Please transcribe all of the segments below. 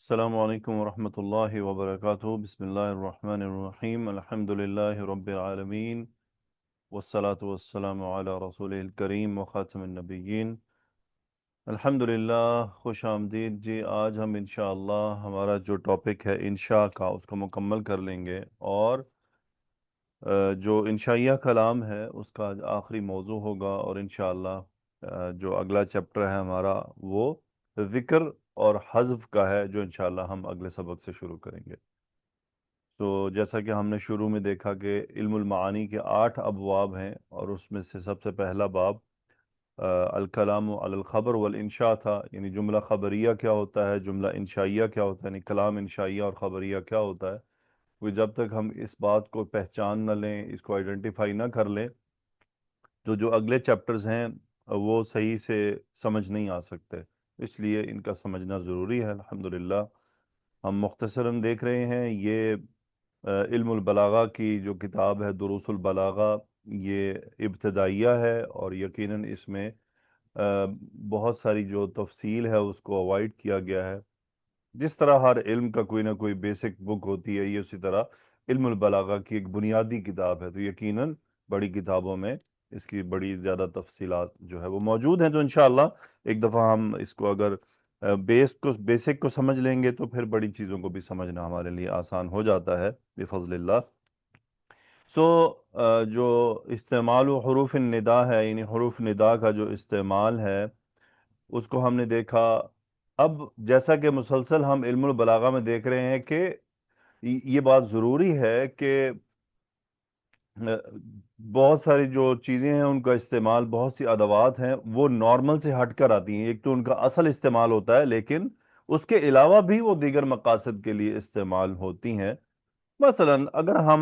السلام علیکم ورحمۃ اللہ وبرکاتہ۔ بسم اللہ الرحمن الرحیم، الحمد للہ رب العالمین، والصلاة والسلام علی رسول الکریم وخاتم النبیین۔ الحمد للہ، خوش آمدید جی۔ آج ہم انشاءاللہ ہمارا جو ٹاپک ہے انشاء کا اس کو مکمل کر لیں گے، اور جو انشائیہ کلام ہے اس کا آج آخری موضوع ہوگا، اور انشاءاللہ جو اگلا چیپٹر ہے ہمارا وہ ذکر اور حذف کا ہے، جو انشاءاللہ ہم اگلے سبق سے شروع کریں گے۔ تو جیسا کہ ہم نے شروع میں دیکھا کہ علم المعانی کے 8 ابواب ہیں، اور اس میں سے سب سے پہلا باب الکلام علی الخبر والانشاء تھا، یعنی جملہ خبریہ کیا ہوتا ہے، جملہ انشائیہ کیا ہوتا ہے، یعنی کلام انشائیہ اور خبریہ کیا ہوتا ہے۔ وہ جب تک ہم اس بات کو پہچان نہ لیں، اس کو آئیڈینٹیفائی نہ کر لیں، تو جو اگلے چیپٹرز ہیں وہ صحیح سے سمجھ نہیں آ سکتے، اس لیے ان کا سمجھنا ضروری ہے۔ الحمدللہ ہم مختصراً دیکھ رہے ہیں یہ علم البلاغہ کی جو کتاب ہے دروس البلاغہ، یہ ابتدائیہ ہے، اور یقیناً اس میں بہت ساری جو تفصیل ہے اس کو اوائڈ کیا گیا ہے۔ جس طرح ہر علم کا کوئی نہ کوئی بیسک بک ہوتی ہے، یہ اسی طرح علم البلاغہ کی ایک بنیادی کتاب ہے، تو یقیناً بڑی کتابوں میں اس کی بڑی زیادہ تفصیلات جو ہے وہ موجود ہیں۔ تو انشاءاللہ ایک دفعہ ہم اس کو اگر بیسک کو سمجھ لیں گے تو پھر بڑی چیزوں کو بھی سمجھنا ہمارے لیے آسان ہو جاتا ہے بفضل اللہ۔ جو استعمال و حروف الندا ہے، یعنی حروف ندا کا جو استعمال ہے اس کو ہم نے دیکھا۔ اب جیسا کہ مسلسل ہم علم البلاغہ میں دیکھ رہے ہیں کہ یہ بات ضروری ہے کہ بہت ساری جو چیزیں ہیں ان کا استعمال، بہت سی ادوات ہیں وہ نارمل سے ہٹ کر آتی ہیں۔ ایک تو ان کا اصل استعمال ہوتا ہے، لیکن اس کے علاوہ بھی وہ دیگر مقاصد کے لیے استعمال ہوتی ہیں۔ مثلا اگر ہم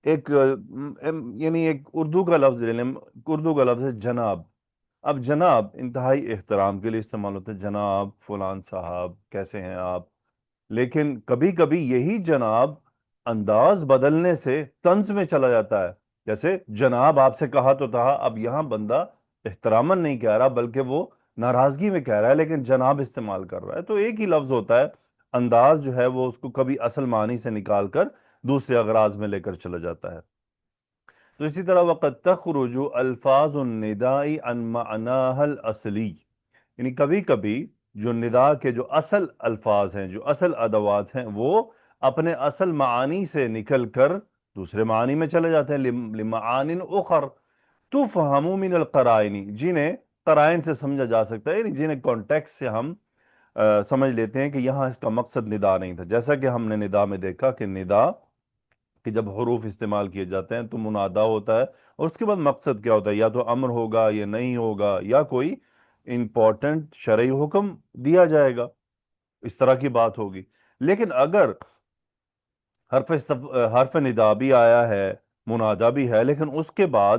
ایک یعنی ایک اردو کا لفظ لے لیں، اردو کا لفظ ہے جناب۔ اب جناب انتہائی احترام کے لیے استعمال ہوتا ہے، جناب فلان صاحب کیسے ہیں آپ۔ لیکن کبھی کبھی یہی جناب انداز بدلنے سے طنز میں چلا جاتا ہے، جیسے جناب آپ سے کہا تو تھا، اب یہاں بندہ احتراماً نہیں کہہ رہا بلکہ وہ ناراضگی میں کہہ رہا ہے، لیکن جناب استعمال کر رہا ہے۔ تو ایک ہی لفظ ہوتا ہے، انداز جو ہے وہ اس کو کبھی اصل معنی سے نکال کر دوسرے اغراض میں لے کر چلا جاتا ہے۔ تو اسی طرح وَقَدْ تَخْرُجُ أَلْفَاظُ النِّدَاءِ عَنْ مَعْنَاهَا الْأَصْلِيِّ، یعنی کبھی کبھی جو ندا کے جو اصل الفاظ ہیں، جو اصل ادوات ہیں، وہ اپنے اصل معانی سے نکل کر دوسرے معانی میں چلے جاتے ہیں، لِمَعَانٍ أُخَرَ تُفْهَمُ مِنَ الْقَرَائِنِ، جنہیں قرائن سے سمجھا جا سکتا ہے، یعنی جنہیں کانٹیکس سے ہم سمجھ لیتے ہیں کہ یہاں اس کا مقصد ندا نہیں تھا۔ جیسا کہ ہم نے ندا میں دیکھا کہ ندا کہ جب حروف استعمال کیے جاتے ہیں تو منادا ہوتا ہے، اور اس کے بعد مقصد کیا ہوتا ہے، یا تو امر ہوگا یا نہیں ہوگا، یا کوئی امپورٹنٹ شرعی حکم دیا جائے گا، اس طرح کی بات ہوگی۔ لیکن اگر حرف ندا بھی آیا ہے، منادا بھی ہے، لیکن اس کے بعد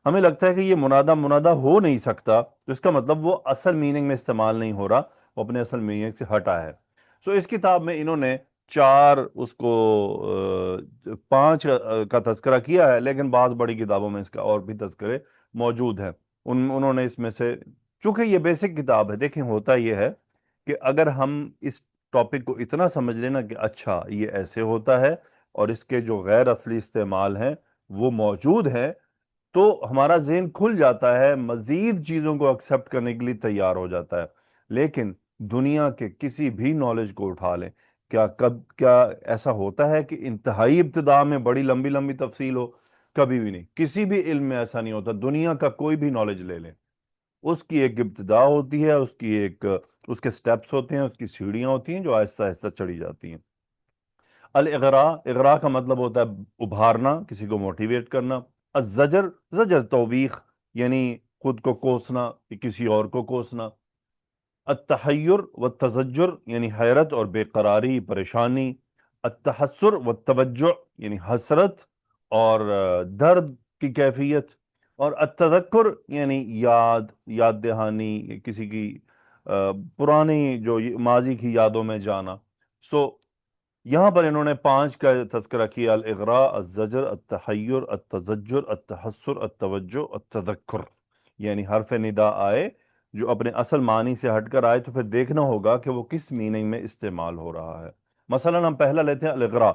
ہمیں لگتا ہے کہ یہ منادا ہو نہیں سکتا، تو اس کا مطلب وہ اصل میننگ میں استعمال نہیں ہو رہا، وہ اپنے اصل میننگ سے ہٹا ہے۔ اس کتاب میں انہوں نے 4 اس کو 5 کا تذکرہ کیا ہے، لیکن بعض بڑی کتابوں میں اس کا اور بھی تذکرے موجود ہیں۔ انہوں نے اس میں سے، چونکہ یہ بیسک کتاب ہے، دیکھیں ہوتا یہ ہے کہ اگر ہم اس ٹاپک کو اتنا سمجھ لینا کہ اچھا یہ ایسے ہوتا ہے اور اس کے جو غیر اصلی استعمال ہیں وہ موجود ہیں، تو ہمارا ذہن کھل جاتا ہے، مزید چیزوں کو ایکسیپٹ کرنے کے لیے تیار ہو جاتا ہے۔ لیکن دنیا کے کسی بھی نالج کو اٹھا لیں، کیا ایسا ہوتا ہے کہ انتہائی ابتداء میں بڑی لمبی لمبی تفصیل ہو؟ کبھی بھی نہیں، کسی بھی علم میں ایسا نہیں ہوتا۔ دنیا کا کوئی بھی نالج لے لیں، اس کی ایک ابتداء ہوتی ہے، اس کے سٹیپس ہوتے ہیں، اس کی سیڑھیاں ہوتی ہیں جو آہستہ آہستہ چڑھی جاتی ہیں۔ الاغراء، اغراء کا مطلب ہوتا ہے ابھارنا، کسی کو موٹیویٹ کرنا۔ الزجر، زجر توبیخ، یعنی خود کو کوسنا، کسی اور کو کوسنا۔ التحیر والتزجر، یعنی حیرت اور بے قراری، پریشانی۔ التحسر والتوجع، یعنی حسرت اور درد کی کیفیت۔ اور التذکر، یعنی یاد دہانی، کسی کی پرانی جو ماضی کی یادوں میں جانا۔ یہاں پر انہوں نے 5 کا تذکرہ کیا: الاغراء، الزجر، التحیر، التزجر، التحسر، التوجع، التذکر، یعنی حرف ندا آئے جو اپنے اصل معنی سے ہٹ کر آئے تو پھر دیکھنا ہوگا کہ وہ کس میننگ میں استعمال ہو رہا ہے۔ مثلا ہم پہلا لیتے ہیں الاغراء۔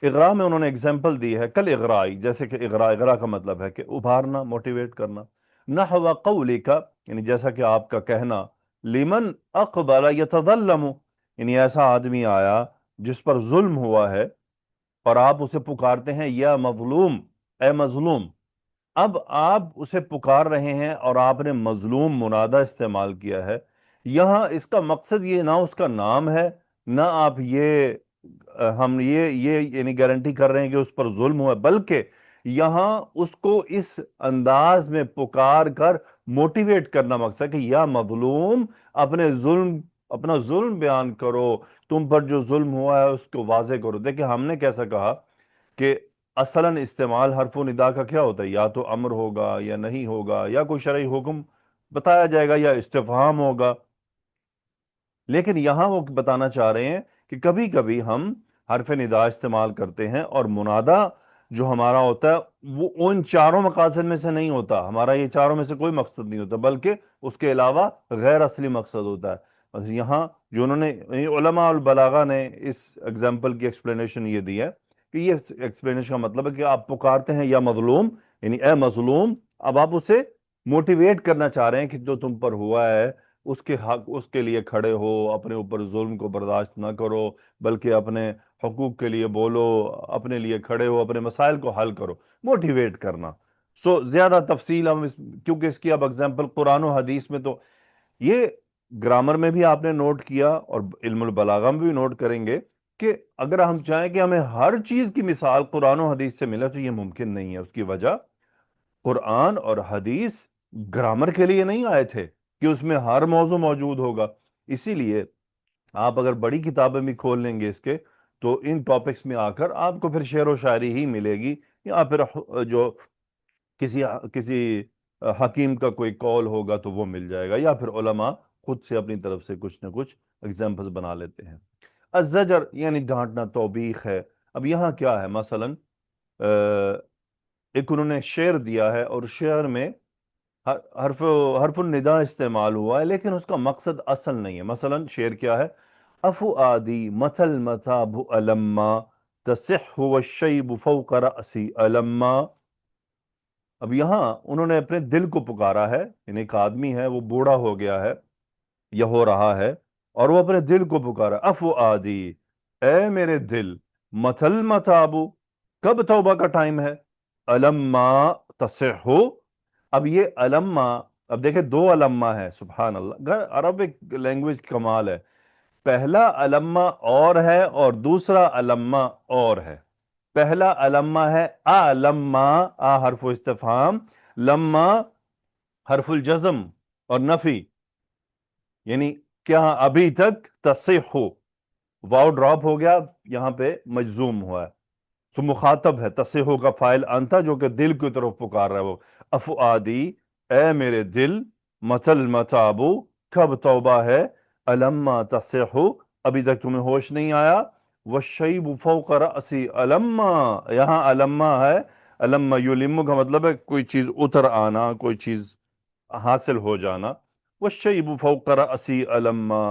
اغراء میں انہوں نے اگزامپل دی ہے کل اغرائی، جیسے کہ اغراء کا مطلب ہے کہ ابھارنا، موٹیویٹ کرنا۔ نحو قولک، یعنی جیسا کہ آپ کا کہنا، لمن اقبل یتظلم، یعنی ایسا آدمی آیا جس پر ظلم ہوا ہے اور آپ اسے پکارتے ہیں یا مظلوم، اے مظلوم۔ اب آپ اسے پکار رہے ہیں اور آپ نے مظلوم منادہ استعمال کیا ہے۔ یہاں اس کا مقصد یہ نہ اس کا نام ہے، نہ آپ یہ ہم یہ یعنی گارنٹی کر رہے ہیں کہ اس پر ظلم ہوا، بلکہ یہاں اس کو اس انداز میں پکار کر موٹیویٹ کرنا مقصد ہے کہ یا مظلوم، اپنا ظلم بیان کرو، تم پر جو ظلم ہوا ہے اس کو واضح کرو۔ دیکھیں ہم نے کیسا کہا کہ اصلاً استعمال حرف و ندا کا کیا ہوتا ہے، یا تو امر ہوگا یا نہیں ہوگا، یا کوئی شرعی حکم بتایا جائے گا، یا استفہام ہوگا۔ لیکن یہاں وہ بتانا چاہ رہے ہیں کہ کبھی کبھی ہم حرف ندا استعمال کرتے ہیں اور منادہ جو ہمارا ہوتا ہے وہ ان چاروں مقاصد میں سے نہیں ہوتا، ہمارا یہ چاروں میں سے کوئی مقصد نہیں ہوتا، بلکہ اس کے علاوہ غیر اصلی مقصد ہوتا ہے۔ بس یہاں جو انہوں نے علماء البلاغہ نے اس ایگزامپل کی ایکسپلینیشن یہ دی ہے کہ یہ ایکسپلینیشن کا مطلب ہے کہ آپ پکارتے ہیں یا مظلوم، یعنی اے مظلوم، اب آپ اسے موٹیویٹ کرنا چاہ رہے ہیں کہ جو تم پر ہوا ہے اس کے حق، اس کے لیے کھڑے ہو، اپنے اوپر ظلم کو برداشت نہ کرو، بلکہ اپنے حقوق کے لیے بولو، اپنے لیے کھڑے ہو، اپنے مسائل کو حل کرو، موٹیویٹ کرنا۔ زیادہ تفصیل ہم کیونکہ اس کی اب اگزامپل قرآن و حدیث میں تو یہ گرامر میں بھی آپ نے نوٹ کیا اور علم البلاغہ میں بھی نوٹ کریں گے کہ اگر ہم چاہیں کہ ہمیں ہر چیز کی مثال قرآن و حدیث سے ملے تو یہ ممکن نہیں ہے۔ اس کی وجہ قرآن اور حدیث گرامر کے لیے نہیں آئے تھے کہ اس میں ہر موضوع موجود ہوگا۔ اسی لیے آپ اگر بڑی کتابیں بھی کھول لیں گے اس کے تو ان ٹاپکس میں آ کر آپ کو پھر شعر و شاعری ہی ملے گی، یا پھر جو کسی کسی حکیم کا کوئی قول ہوگا تو وہ مل جائے گا، یا پھر علماء خود سے اپنی طرف سے کچھ نہ کچھ ایگزامپلز بنا لیتے ہیں۔ الزجر یعنی ڈانٹنا، توبیخ ہے۔ اب یہاں کیا ہے، مثلا ایک انہوں نے شعر دیا ہے اور شعر میں حرف الندا استعمال ہوا ہے لیکن اس کا مقصد اصل نہیں ہے۔ مثلا شعر کیا ہے، افؤادی مثل متاب علما تصح والشیب فوق رأسی علما۔ اب یہاں انہوں نے اپنے دل کو پکارا ہے، یعنی ایک آدمی ہے وہ بوڑھا ہو گیا ہے یا ہو رہا ہے اور وہ اپنے دل کو پکارا، افؤادی، اے میرے دل، مثل متابو، کب توبہ کا ٹائم ہے، علما تصحو۔ اب یہ علما، اب دیکھیں دو علما ہے، سبحان اللہ، عربک لینگویج کمال ہے۔ پہلا علما اور ہے اور دوسرا علما اور ہے۔ پہلا علما ہے لما، حرف استفہام، لما حرف الجزم اور نفی، یعنی کیا ابھی تک، تصح ہو، واو ڈراپ ہو گیا، یہاں پہ مجزوم ہوا ہے، سو مخاطب ہے، تصحو کا فائل انتا جو کہ دل کی طرف پکار رہا ہے وہ، افؤادی، اے میرے دل، مثل متابو، کب توبہ ہے، علما تصحو، ابھی تک تمہیں ہوش نہیں آیا، والشیب فوق رأسی علما، یہاں علما ہے، علما یلم کا مطلب ہے کوئی چیز اتر آنا، کوئی چیز حاصل ہو جانا، والشیب فوق رأسی علما،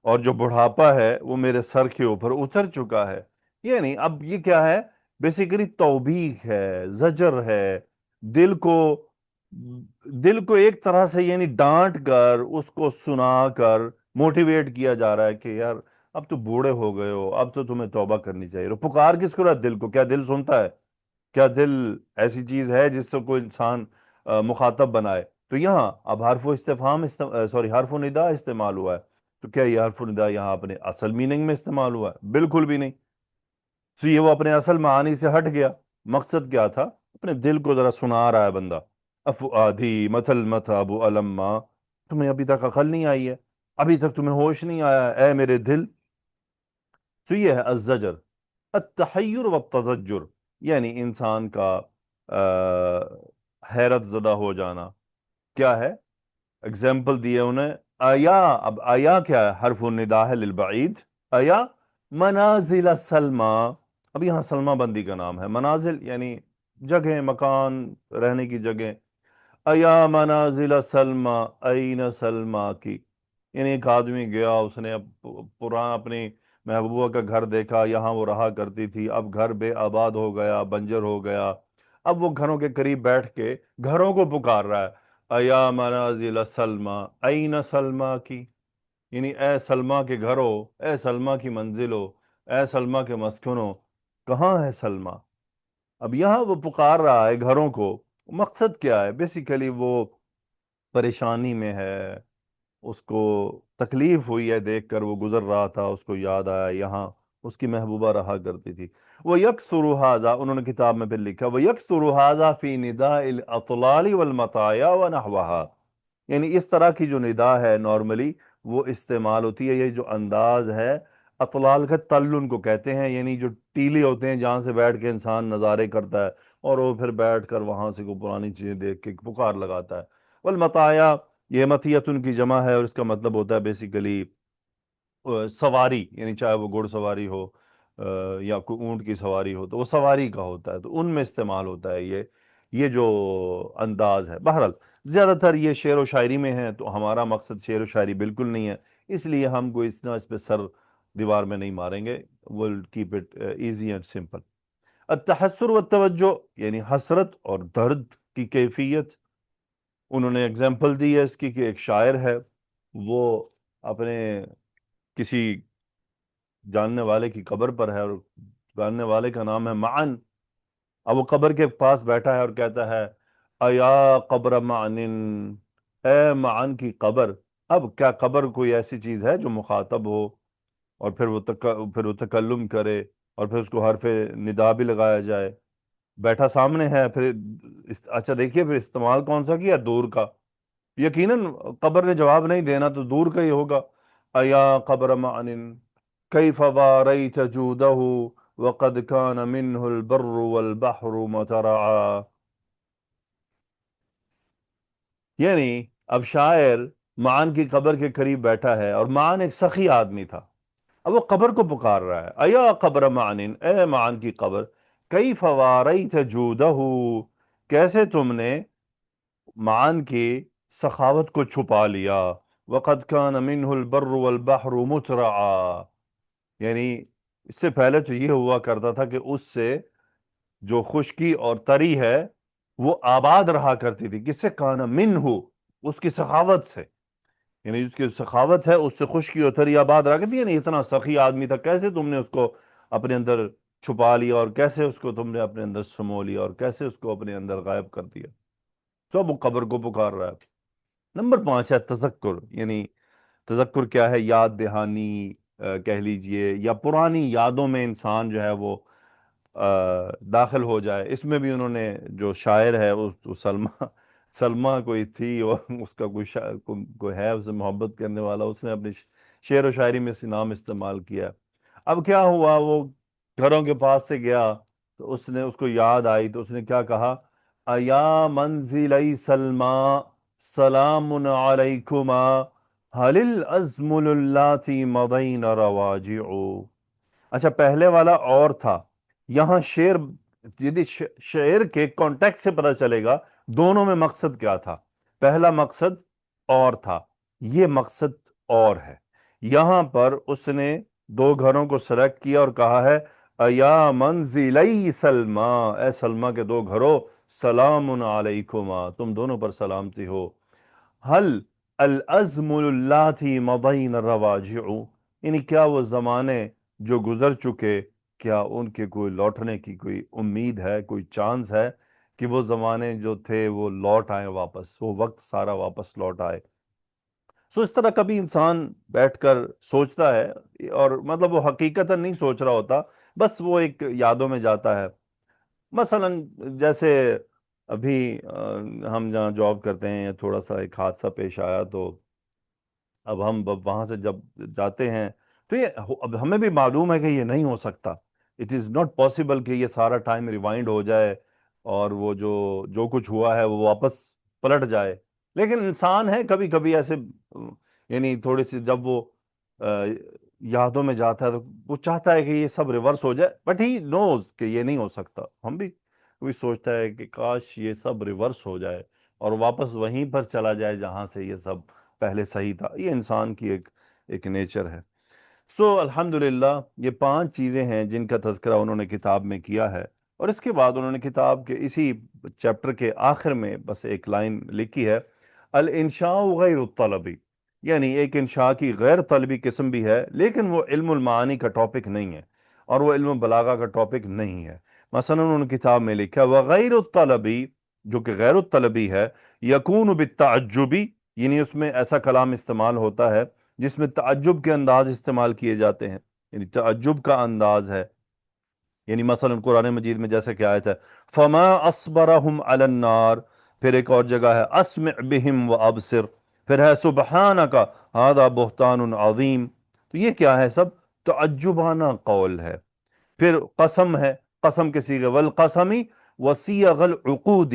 اور جو بڑھاپا ہے وہ میرے سر کے اوپر اتر چکا ہے۔ یعنی اب یہ کیا ہے، بیسیکلی توبیخ ہے، زجر ہے، دل کو ایک طرح سے یعنی ڈانٹ کر اس کو سنا کر موٹیویٹ کیا جا رہا ہے کہ یار اب تو بوڑھے ہو گئے ہو، اب تو تمہیں توبہ کرنی چاہیے۔ پکار کس کو رہا ہے؟ دل کو۔ کیا دل سنتا ہے؟ کیا دل ایسی چیز ہے جس سے کوئی انسان مخاطب بنائے؟ تو یہاں اب حرف و استفہام حرف و ندا استعمال ہوا ہے، تو کیا یہ حرف و ندا یہاں اپنے اصل میننگ میں استعمال ہوا ہے؟ بالکل بھی نہیں۔ تو یہ وہ اپنے اصل معانی سے ہٹ گیا۔ مقصد کیا تھا؟ اپنے دل کو ذرا سنا رہا ہے بندہ، افؤادی مثل متاب علما، تمہیں ابھی تک عقل نہیں آئی ہے، ابھی تک تمہیں ہوش نہیں آیا ہے، اے میرے دل۔ تو یہ ہے الزجر۔ التحیر والتزجر یعنی انسان کا حیرت زدہ ہو جانا۔ کیا ہے؟ اگزامپل دیے انہیں، آیا، اب آیا کیا ہے؟ حرف النداء ہے للبعید، آیا منازل سلما، اب یہاں سلما بندی کا نام ہے، منازل یعنی جگہیں، مکان، رہنے کی جگہیں۔ ایا منازل سلما این سلما کی، یعنی ایک آدمی گیا، اس نے پرانا اپنی محبوبہ کا گھر دیکھا، یہاں وہ رہا کرتی تھی، اب گھر بے آباد ہو گیا، بنجر ہو گیا، اب وہ گھروں کے قریب بیٹھ کے گھروں کو پکار رہا ہے، ایا منازل سلما این سلما کی، یعنی اے سلما کے گھروں، اے سلما کی منزلوں، اے سلما کے مسکنوں، کہاں ہے سلما؟ اب یہاں وہ پکار رہا ہے گھروں کو، مقصد کیا ہے؟ بیسیکلی وہ پریشانی میں ہے، اس کو تکلیف ہوئی ہے دیکھ کر، وہ گزر رہا تھا، اس کو یاد آیا یہاں اس کی محبوبہ رہا کرتی تھی۔ وَيَكْثُرُ هَذَا، انہوں نے کتاب میں پھر لکھا، وَيَكْثُرُ هَذَا فِي نِدَاءِ الْأَطْلَالِ وَالْمَطَايَا وَنَحْوَهَا، یعنی اس طرح کی جو ندا ہے نارملی وہ استعمال ہوتی ہے، یہ جو انداز ہے، اطلال کا تلن کو کہتے ہیں، یعنی جو ٹیلے ہوتے ہیں جہاں سے بیٹھ کے انسان نظارے کرتا ہے اور وہ پھر بیٹھ کر وہاں سے کوئی پرانی چیزیں دیکھ کے پکار لگاتا ہے۔ والمطایا، یہ مطیتن کی جمع ہے اور اس کا مطلب ہوتا ہے بیسیکلی سواری، یعنی چاہے وہ گھڑ سواری ہو یا کوئی اونٹ کی سواری ہو تو وہ سواری کا ہوتا ہے، تو ان میں استعمال ہوتا ہے یہ جو انداز ہے۔ بہرحال زیادہ تر یہ شعر و شاعری میں ہے، تو ہمارا مقصد شعر و شاعری بالکل نہیں ہے، اس لیے ہم کوئی اتنا اس پہ سر دیوار میں نہیں ماریں گے، we'll keep it easy and simple۔ التحسر والتوجہ، یعنی حسرت اور درد کی کیفیت، انہوں نے اگزامپل دی ہے اس کی کہ ایک شاعر ہے، وہ اپنے کسی جاننے والے کی قبر پر ہے، اور جاننے والے کا نام ہے معن، اب وہ قبر کے پاس بیٹھا ہے اور کہتا ہے ایا قبر معن، اے معن کی قبر۔ اب کیا قبر کوئی ایسی چیز ہے جو مخاطب ہو اور پھر وہ تکلم کرے اور پھر اس کو حرف ندا بھی لگایا جائے؟ بیٹھا سامنے ہے، پھر اچھا دیکھیے پھر استعمال کون سا کیا، دور کا، یقیناً قبر نے جواب نہیں دینا تو دور کا ہی ہوگا۔ ایا قبر معن کیف واریت جودہ وقد کان منہ البر والبحر مترعا، یعنی اب شاعر معن کی قبر کے قریب بیٹھا ہے اور معن ایک سخی آدمی تھا، اب وہ قبر کو پکار رہا ہے، ایا قبر معن، اے معن کی قبر، کیف واریت جودہ، کیسے تم نے معن کی سخاوت کو چھپا لیا، وقد کان منہ البر والبحر مترعا، یعنی اس سے پہلے تو یہ ہوا کرتا تھا کہ اس سے جو خشکی اور تری ہے وہ آباد رہا کرتی تھی، کس سے؟ کان منہ، اس کی سخاوت سے، یعنی اس کی سخاوت ہے اس سے خشکی اور تری آباد رہا کرتی، یعنی اتنا سخی آدمی تھا، کیسے تم نے اس کو اپنے اندر چھپا لیا اور کیسے اس کو تم نے اپنے اندر سمو لیا اور کیسے اس کو اپنے اندر غائب کر دیا؟ سب وہ قبر کو پکار رہا ہے۔ نمبر 5 ہے تذکر، یعنی تذکر کیا ہے؟ یاد دہانی کہہ لیجئے، یا پرانی یادوں میں انسان جو ہے وہ داخل ہو جائے۔ اس میں بھی انہوں نے جو شاعر ہے وہ سلمہ کوئی تھی اور اس کا کوئی ہے اسے محبت کرنے والا، اس نے اپنی شعر و شاعری میں سے نام استعمال کیا۔ اب کیا ہوا، وہ گھروں کے پاس سے گیا تو اس کو یاد آئی تو اس نے کیا کہا، ایا منزلی سلمہ سلام علیکما حل الازم اللاتی مضین رواجع، اچھا پہلے والا اور تھا، یہاں شعر کے کانٹیکٹ سے پتہ چلے گا دونوں میں مقصد کیا تھا، پہلا مقصد اور تھا، یہ مقصد اور ہے، یہاں پر اس نے دو گھروں کو سلیکٹ کیا اور کہا ہے ایا منزلی سلمہ، اے سلمہ کے دو گھروں، سلام علیکما، تم دونوں پر سلامتی ہو، حل الازم اللاتی مضین رواجع، یعنی کیا وہ زمانے جو گزر چکے، کیا ان کے کوئی لوٹنے کی کوئی امید ہے، کوئی چانس ہے کہ وہ زمانے جو تھے وہ لوٹ آئیں واپس، وہ وقت سارا واپس لوٹ آئے؟ اس طرح کبھی انسان بیٹھ کر سوچتا ہے، اور مطلب وہ حقیقتاً نہیں سوچ رہا ہوتا، بس وہ ایک یادوں میں جاتا ہے۔ مثلا جیسے ابھی ہم جہاں جاب کرتے ہیں تھوڑا سا ایک حادثہ پیش آیا، تو اب ہم وہاں سے جب جاتے ہیں تو اب ہمیں بھی معلوم ہے کہ یہ نہیں ہو سکتا، اٹ از ناٹ پاسبل کہ یہ سارا ٹائم ریوائنڈ ہو جائے اور وہ جو کچھ ہوا ہے وہ واپس پلٹ جائے، لیکن انسان ہے کبھی کبھی ایسے، یعنی تھوڑی سی جب وہ یادوں میں جاتا ہے تو وہ چاہتا ہے کہ یہ سب ریورس ہو جائے، بٹ ہی نوز کہ یہ نہیں ہو سکتا۔ ہم بھی کوئی سوچتا ہے کہ کاش یہ سب ریورس ہو جائے، اور واپس وہیں پر چلا جائے جہاں سے یہ سب پہلے صحیح تھا. یہ انسان کی ایک نیچر ہے. سو الحمدللہ یہ 5 چیزیں ہیں جن کا تذکرہ انہوں نے کتاب میں کیا ہے. اور اس کے بعد انہوں نے کتاب کے اسی چیپٹر کے آخر میں بس ایک لائن لکھی ہے: الانشاء غیر الطلبی، یعنی ایک انشاء کی غیر طلبی قسم بھی ہے لیکن وہ علم المعانی کا ٹاپک نہیں ہے اور وہ علم بلاغہ کا ٹاپک نہیں ہے. مثلا انہوں نے کتاب میں لکھا وغیر الطلبی، جو کہ غیر الطلبی ہے، یکون بالتعجبی، یعنی اس میں ایسا کلام استعمال ہوتا ہے جس میں تعجب کے انداز استعمال کیے جاتے ہیں، یعنی تعجب کا انداز ہے. یعنی مثلا قرآن مجید میں جیسے کہ آیت ہے فما اصبرہم علی النار، پھر ایک اور جگہ ہے اسمع بہم وابصر، پھر ہے سبحانک ھذا بہتان عظیم. تو یہ کیا ہے؟ سب تعجبانہ قول ہے. پھر قسم ہے، قسم کے صیغے والقسم وصیغ العقود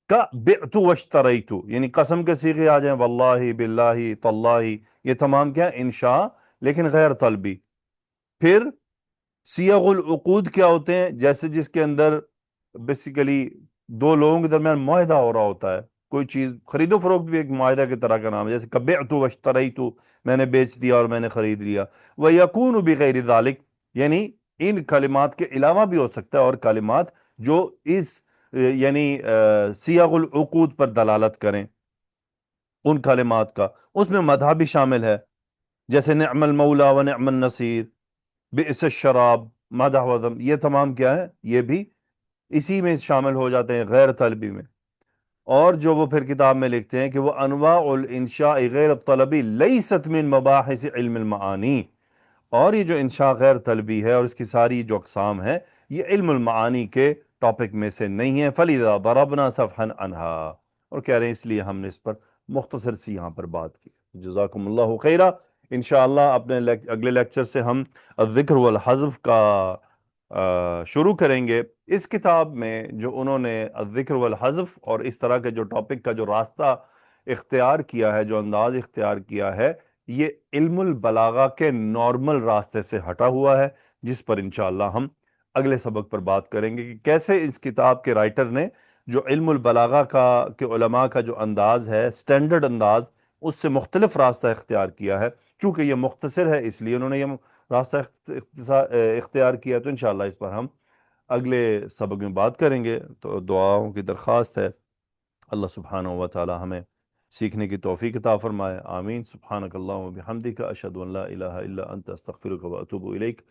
کا بعت واشتریت، یعنی قسم کے صیغے آ جائیں واللہ باللہ تاللہ، یہ تمام کیا انشاء لیکن غیر طلبی. پھر سیغ العقود کیا ہوتے ہیں؟ جیسے جس کے اندر بیسیکلی دو لوگوں کے درمیان معاہدہ ہو رہا ہوتا ہے، کوئی چیز خرید و فروخت بھی ایک معاہدہ کی طرح کا نام ہے، جیسے کبعت واشتریت، میں نے بیچ دیا اور میں نے خرید لیا. وَيَكُونُ بِغَيْرِ ذَلِكَ، یعنی ان کلمات کے علاوہ بھی ہو سکتا ہے اور کلمات جو اس یعنی سیغ العقود پر دلالت کریں، ان کلمات کا. اس میں مدح بھی شامل ہے، جیسے نعم المولا و نعم النصیر، بئس الشراب، مدح و ذم، یہ تمام کیا ہے؟ یہ بھی اسی میں شامل ہو جاتے ہیں غیر طلبی میں. اور جو وہ پھر کتاب میں لکھتے ہیں کہ وہ انواع الانشاء غیر الطلبی لیست من مباحث علم المعانی، اور یہ جو انشاء غیر طلبی ہے اور اس کی ساری جو اقسام ہیں یہ علم المعانی کے ٹاپک میں سے نہیں ہے. فَلِذَا ضَرَبْنَا صَفْحًا عَنْهَا، اور کہہ رہے ہیں اس لیے ہم نے اس پر مختصر سی یہاں پر بات کی. جزاکم اللہ خیرہ. انشاءاللہ اپنے اگلے لیکچر سے ہم الذکر والحذف کا شروع کریں گے. اس کتاب میں جو انہوں نے الذکر والحذف اور اس طرح کے جو ٹاپک کا جو راستہ اختیار کیا ہے، جو انداز اختیار کیا ہے، یہ علم البلاغہ کے نارمل راستے سے ہٹا ہوا ہے، جس پر انشاءاللہ ہم اگلے سبق پر بات کریں گے کہ کیسے اس کتاب کے رائٹر نے جو علم البلاغہ کا کہ علماء کا جو انداز ہے، سٹینڈرڈ انداز، اس سے مختلف راستہ اختیار کیا ہے. چونکہ یہ مختصر ہے اس لیے انہوں نے یہ راستہ اختیار کیا. تو انشاءاللہ اس پر ہم اگلے سبق میں بات کریں گے. تو دعاؤں کی درخواست ہے، اللہ سبحانہ و تعالی ہمیں سیکھنے کی توفیق عطا فرمائے. آمین. سبحانک اللہم و بحمدک، اشہد ان لا الہ الا انت، استغفرک و اتوب الیک.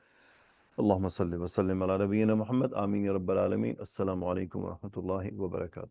اللہم صلی وسلم علی نبینا محمد. آمین یا رب العالمین. السلام علیکم ورحمۃ اللہ وبرکاتہ.